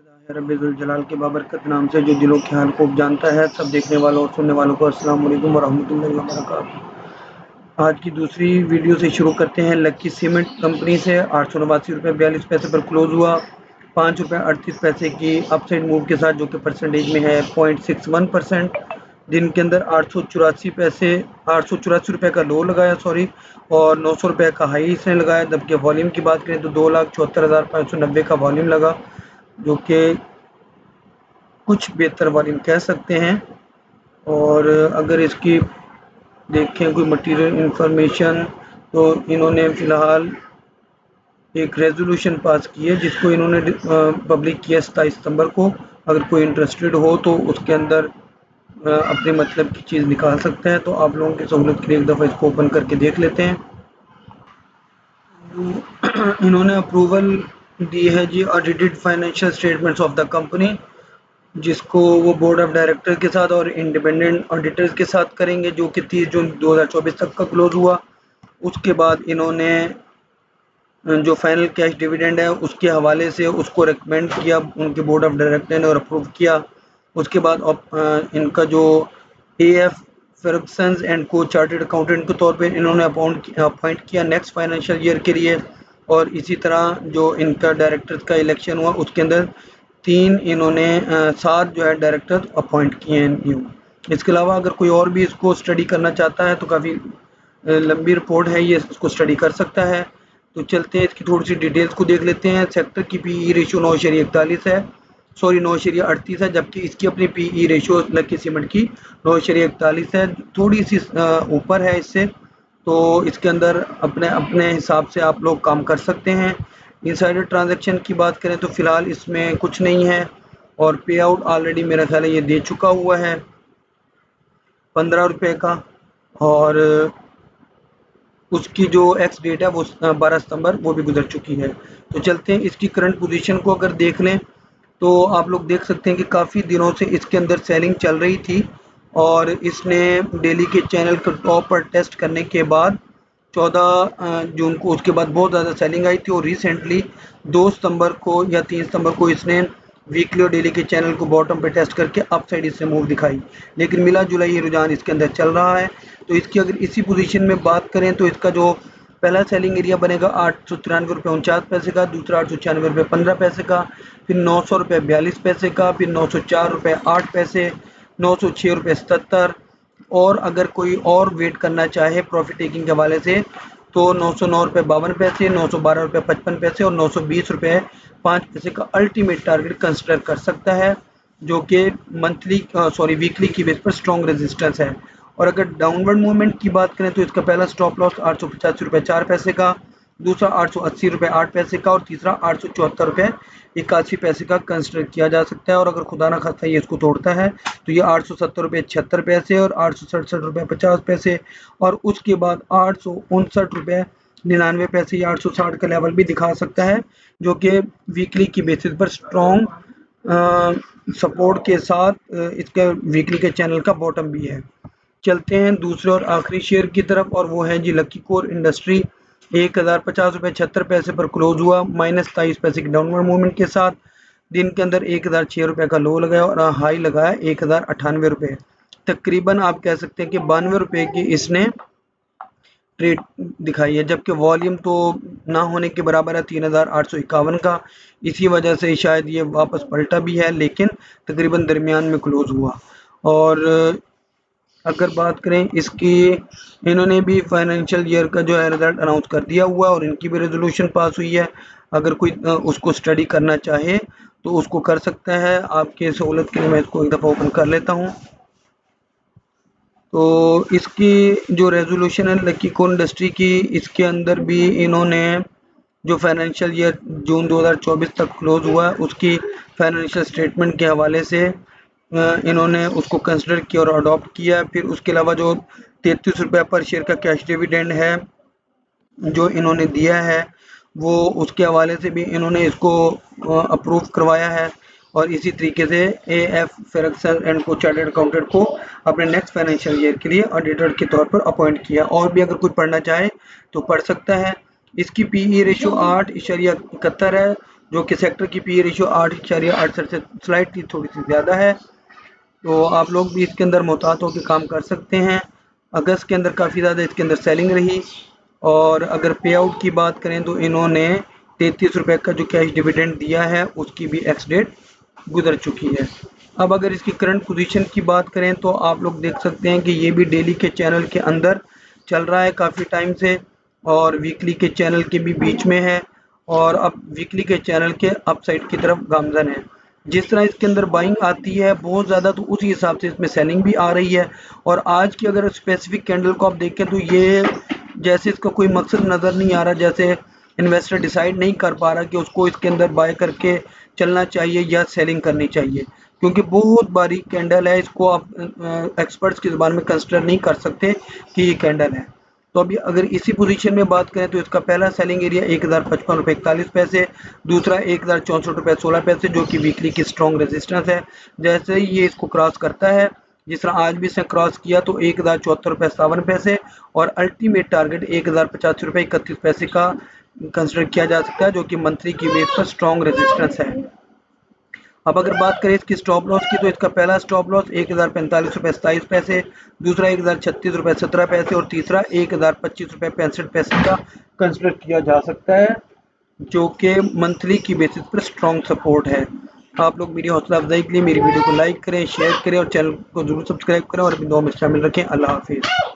रब्बिल जलाल के बाबरकत नाम से जो दिलों के हाल को जानता है, सब देखने वालों और सुनने वालों को अस्सलाम वालेकुम वरहमतुल्लाहि वबरकातुहू। आज की दूसरी वीडियो से शुरू करते हैं। लक्की सीमेंट कंपनी से 889 रुपये 42 पैसे पर क्लोज हुआ। 5 रुपये 38 पैसे की अपसाइड मूव के साथ, जो कि परसेंटेज में है 0.61%। दिन के अंदर 884 रुपये का लो लगाया और 900 रुपये का हाई इसने लगाया। जबकि वॉल्यूम की बात करें तो 2,74,590 का वॉल्यूम लगा, जो कि कुछ बेहतर वॉल्यूम कह सकते हैं। और अगर इसकी देखें कोई मटेरियल इंफॉर्मेशन, तो इन्होंने फ़िलहाल एक रेजोल्यूशन पास की है, जिसको इन्होंने पब्लिक किया 27 सितंबर को। अगर कोई इंटरेस्टेड हो तो उसके अंदर अपने मतलब की चीज़ निकाल सकते हैं। तो आप लोगों की सहूलत के लिए एक दफ़ा इसको ओपन करके देख लेते हैं। इन्होंने अप्रूवल दी है जी audited financial statements of the company, जिसको वो बोर्ड ऑफ डायरेक्टर के साथ और इंडिपेंडेंट ऑडिटर्स के साथ करेंगे, जो कि 30 जून 2024 तक का क्लोज हुआ। उसके बाद इन्होंने जो फाइनल कैश डिविडेंड है उसके हवाले से उसको रिकमेंड किया उनके बोर्ड ऑफ डायरेक्टर ने और अप्रूव किया। उसके बाद इनका जो AF फर्गसन एंड को चार्टर्ड अकाउंटेंट के तौर पे इन्होंने अपॉइंट किया नेक्स्ट फाइनेंशियल ईयर के लिए। और इसी तरह जो इनका डायरेक्टर्स का इलेक्शन हुआ, उसके अंदर 7 जो है डायरेक्टर अपॉइंट किए हैं न्यू। इसके अलावा अगर कोई और भी इसको स्टडी करना चाहता है तो काफ़ी लंबी रिपोर्ट है, ये इसको स्टडी कर सकता है। तो चलते हैं, इसकी थोड़ी सी डिटेल्स को देख लेते हैं। सेक्टर की PE रेशियो 9.41 है, 9.38 है, जबकि इसकी अपनी PE रेशियो लक्की सीमेंट की 9.41 है, थोड़ी सी ऊपर है इससे। तो इसके अंदर अपने अपने हिसाब से आप लोग काम कर सकते हैं। इनसाइडर ट्रांजैक्शन की बात करें तो फिलहाल इसमें कुछ नहीं है, और पे आउट ऑलरेडी मेरा ख्याल है ये दे चुका हुआ है 15 रुपये का। और उसकी जो एक्स डेट है वो 12 सितंबर वो भी गुजर चुकी है। तो चलते हैं, इसकी करंट पोजीशन को अगर देख लें तो आप लोग देख सकते हैं कि काफ़ी दिनों से इसके अंदर सेलिंग चल रही थी, और इसने डेली के चैनल को टॉप पर टेस्ट करने के बाद 14 जून को उसके बाद बहुत ज़्यादा सेलिंग आई थी। और रिसेंटली 2 सितंबर को या 3 सितंबर को इसने वीकली और डेली के चैनल को बॉटम पे टेस्ट करके अपसाइड इससे मूव दिखाई, लेकिन मिला जुला ये रुझान इसके अंदर चल रहा है। तो इसकी अगर इसी पोजीशन में बात करें तो इसका जो पहला सेलिंग एरिया बनेगा 893 रुपये 49 पैसे का, दूसरा 896 रुपये 15 पैसे का, फिर 900 रुपये 42 पैसे का, फिर 904 रुपये 8 पैसे, 906 रुपये 77। और अगर कोई और वेट करना चाहे प्रॉफिट टेकिंग के हवाले से तो 909 रुपये 52 पैसे, 912 रुपये 55 पैसे और 920 रुपये 5 पैसे का अल्टीमेट टारगेट कंसिडर कर सकता है, जो कि वीकली की बेस पर स्ट्रॉन्ग रेजिस्टेंस है। और अगर डाउनवर्ड मूवमेंट की बात करें तो इसका पहला स्टॉप लॉस 885 रुपये 4 पैसे का, दूसरा 880 रुपये 8 पैसे का और तीसरा 874 रुपये 81 पैसे का कंसिडर किया जा सकता है। और अगर खुदा ना खास्ता ये इसको तोड़ता है तो ये 870 रुपये 76 पैसे और 867 रुपये 50 पैसे और उसके बाद 859 रुपये 99 पैसे या 860 का लेवल भी दिखा सकता है, जो कि वीकली की बेसिस पर स्ट्रॉन्ग सपोर्ट के साथ इसके वीकली के चैनल का बॉटम भी है। चलते हैं दूसरे और आखिरी शेयर की तरफ, और वो है जी लकी कोर इंडस्ट्री। 1050 रुपये 76 पैसे पर क्लोज हुआ, -23 पैसे की डाउनवर्ड मूवमेंट के साथ। दिन के अंदर 1006 रुपये का लो लगाया और हाई लगाया 1098 रुपये। तकरीबन आप कह सकते हैं कि 92 रुपये की इसने ट्रेड दिखाई है, जबकि वॉल्यूम तो ना होने के बराबर है 3851 का। इसी वजह से शायद ये वापस पलटा भी है, लेकिन तकरीबन दरमियान में क्लोज हुआ। और अगर बात करें इसकी, इन्होंने भी फाइनेंशियल ईयर का जो है रिजल्ट अनाउंस कर दिया हुआ है और इनकी भी रेजोल्यूशन पास हुई है। अगर कोई उसको स्टडी करना चाहे तो उसको कर सकता है। आपके सहूलत के लिए मैं इसको एक दफ़ा ओपन कर लेता हूँ। तो इसकी जो रेजोल्यूशन है लकी कोर इंडस्ट्री की, इसके अंदर भी इन्होंने जो फाइनेंशियल ईयर जून 2024 तक क्लोज हुआ है उसकी फाइनेंशियल स्टेटमेंट के हवाले से इन्होंने उसको कंसिडर किया और अडॉप्ट किया। फिर उसके अलावा जो 33 रुपये पर शेयर का कैश डिविडेंड है जो इन्होंने दिया है, वो उसके हवाले से भी इन्होंने इसको अप्रूव करवाया है। और इसी तरीके से AF फर्गसन एंड को चार्टर्ड अकाउंटेंट को अपने नेक्स्ट फाइनेंशियल ईयर के लिए ऑडिटर के तौर पर अपॉइंट किया। और भी अगर कोई पढ़ना चाहे तो पढ़ सकता है। इसकी PE रेशियो 8.71 है, जो कि सेक्टर की पी रेशियो 8.68 से स्लाइटली थोड़ी सी ज़्यादा है। तो आप लोग भी इसके अंदर मोहतात होकर काम कर सकते हैं। अगस्त के अंदर काफ़ी ज़्यादा इसके अंदर सेलिंग रही। और अगर पे आउट की बात करें तो इन्होंने 33 रुपये का जो कैश डिविडेंड दिया है उसकी भी एक्स डेट गुजर चुकी है। अब अगर इसकी करंट पोजीशन की बात करें तो आप लोग देख सकते हैं कि ये भी डेली के चैनल के अंदर चल रहा है काफ़ी टाइम से, और वीकली के चैनल के भी बीच में है, और अब वीकली के चैनल के अपसाइड की तरफ गामजन है। जिस तरह इसके अंदर बाइंग आती है बहुत ज़्यादा, तो उसी हिसाब से इसमें सेलिंग भी आ रही है। और आज की अगर स्पेसिफिक कैंडल को आप देखें तो ये जैसे इसका कोई मकसद नज़र नहीं आ रहा, जैसे इन्वेस्टर डिसाइड नहीं कर पा रहा कि उसको इसके अंदर बाय करके चलना चाहिए या सेलिंग करनी चाहिए, क्योंकि बहुत बारीक कैंडल है। इसको आप एक्सपर्ट्स की ज़ुबान में कंसिडर नहीं कर सकते कि ये कैंडल है। तो अभी अगर इसी पोजीशन में बात करें तो इसका पहला सेलिंग एरिया 1055 रुपये 41 पैसे, दूसरा 1064 रुपये 16 पैसे जो कि वीकली की स्ट्रॉन्ग रेजिस्टेंस है। जैसे ही ये इसको क्रॉस करता है, जिस तरह आज भी इसने क्रॉस किया, तो 1074 रुपये 57 पैसे और अल्टीमेट टारगेट 1085 रुपये 31 पैसे का कंसिडर किया जा सकता है, जो कि मंथली की बेस पर स्ट्रॉन्ग रेजिस्टेंस है। अब अगर बात करें इसकी स्टॉप लॉस की, तो इसका पहला स्टॉप लॉस 1045 रुपये 27 पैसे, दूसरा 1036 रुपये 17 पैसे और तीसरा 1025 रुपये 65 पैसे का कंसिडर किया जा सकता है, जो कि मंथली की बेसिस पर स्ट्रॉन्ग सपोर्ट है। आप लोग मेरी हौसला अफजाई के लिए मेरी वीडियो को लाइक करें, शेयर करें और चैनल को जरूर सब्सक्राइब करें और अपनी दुआ में शामिल रखें। अल्लाह हाफिज़।